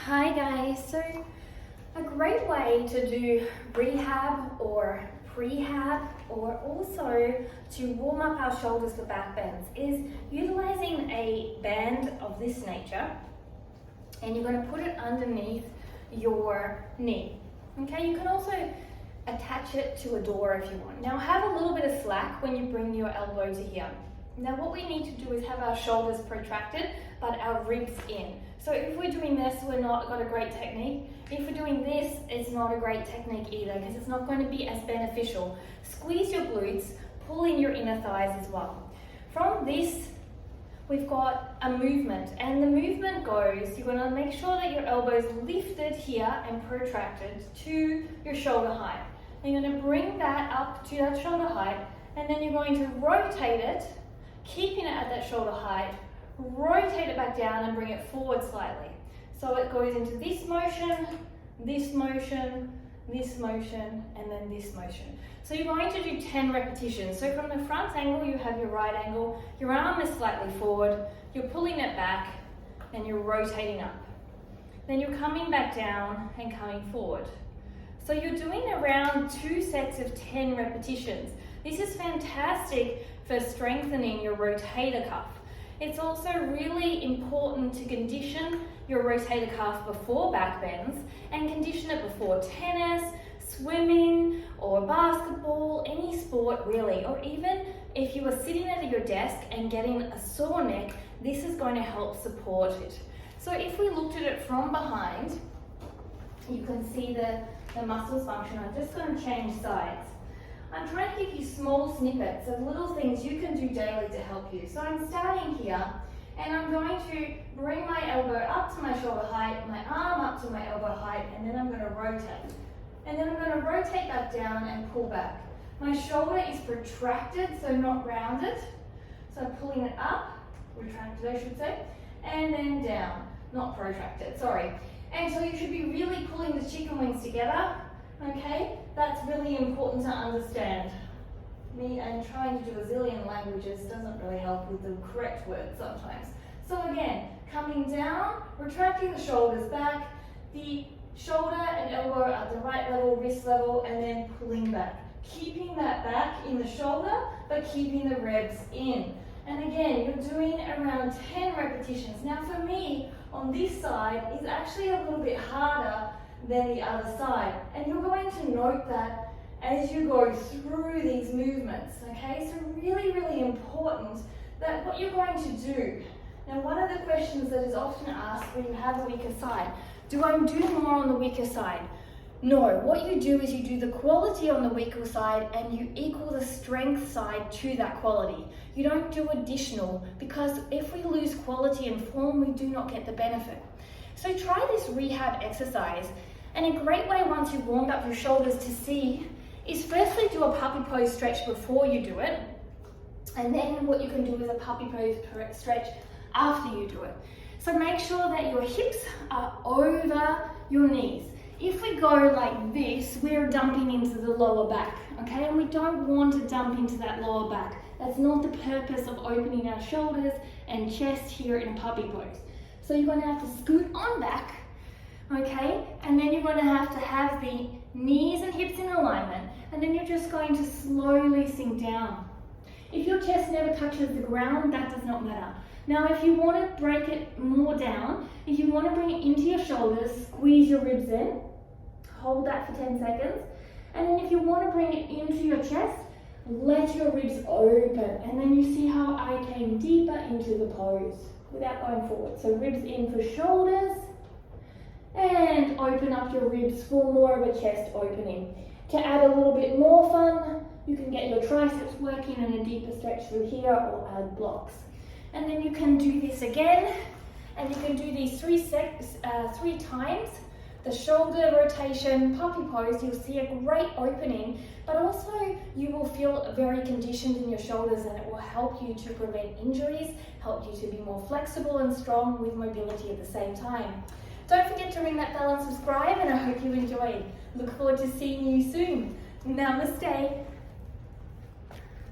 Hi guys, so a great way to do rehab or prehab or also to warm up our shoulders for back bends is utilizing a band of this nature, and you're going to put it underneath your knee. Okay, you can also attach it to a door if you want. Now have a little bit of slack when you bring your elbow to here. Now what we need to do is have our shoulders protracted but our ribs in. So if we're doing this, we're not got a great technique. If we're doing this, it's not a great technique either because it's not going to be as beneficial. Squeeze your glutes, pull in your inner thighs as well. From this, we've got a movement, and the movement goes, you're going to make sure that your elbow's lifted here and protracted to your shoulder height. And you're going to bring that up to that shoulder height, and then you're going to rotate it, keeping it at that shoulder height, rotate it back down and bring it forward slightly. So it goes into this motion, this motion, this motion, and then this motion. So you're going to do 10 repetitions. So from the front angle, you have your right angle, your arm is slightly forward, you're pulling it back, and you're rotating up. Then you're coming back down and coming forward. So you're doing around 2 sets of 10 repetitions. This is fantastic for strengthening your rotator cuff. It's also really important to condition your rotator cuff before back bends and condition it before tennis, swimming, or basketball, any sport really, or even if you are sitting at your desk and getting a sore neck, this is going to help support it. So if we looked at it from behind, you can see the muscles function. I'm just going to change sides. I'm trying to give you small snippets of little things you can do daily to help you. So I'm starting here, and I'm going to bring my elbow up to my shoulder height, my arm up to my elbow height, and then I'm going to rotate. And then I'm going to rotate back down and pull back. My shoulder is protracted, so not rounded. So I'm pulling it up, retracted I should say, and then down, not protracted, sorry. And so you should be really pulling the chicken wings together. Okay, that's really important to understand. Me and trying to do a zillion languages doesn't really help with the correct words sometimes. So again, coming down, retracting the shoulders back, the shoulder and elbow at the right level, wrist level, and then pulling back. Keeping that back in the shoulder, but keeping the ribs in. And again, you're doing around 10 repetitions. Now for me, on this side, is actually a little bit harder than the other side. And you're going to note that as you go through these movements, okay? So really, really important that what you're going to do. Now, one of the questions that is often asked when you have a weaker side, do I do more on the weaker side? No, what you do is you do the quality on the weaker side and you equal the strength side to that quality. You don't do additional, because if we lose quality and form, we do not get the benefit. So try this rehab exercise. And a great way once you've warmed up your shoulders to see is firstly do a puppy pose stretch before you do it. And then what you can do is a puppy pose stretch after you do it. So make sure that your hips are over your knees. If we go like this, we're dumping into the lower back, okay? And we don't want to dump into that lower back. That's not the purpose of opening our shoulders and chest here in a puppy pose. So you're going to have to scoot on back. Okay, and then you're going to have the knees and hips in alignment, and then you're just going to slowly sink down. If your chest never touches the ground, that does not matter. Now, if you want to break it more down, if you want to bring it into your shoulders, squeeze your ribs in, hold that for 10 seconds, and then if you want to bring it into your chest, let your ribs open, and then you see how I came deeper into the pose without going forward. So ribs in for shoulders, and open up your ribs for more of a chest opening. To add a little bit more fun, you can get your triceps working and a deeper stretch through here, or add blocks. And then you can do this again, and you can do these three times. The shoulder rotation, puppy pose, you'll see a great opening, but also you will feel very conditioned in your shoulders, and it will help you to prevent injuries, help you to be more flexible and strong with mobility at the same time. Don't forget to ring that bell and subscribe, and I hope you enjoyed. Look forward to seeing you soon. Namaste.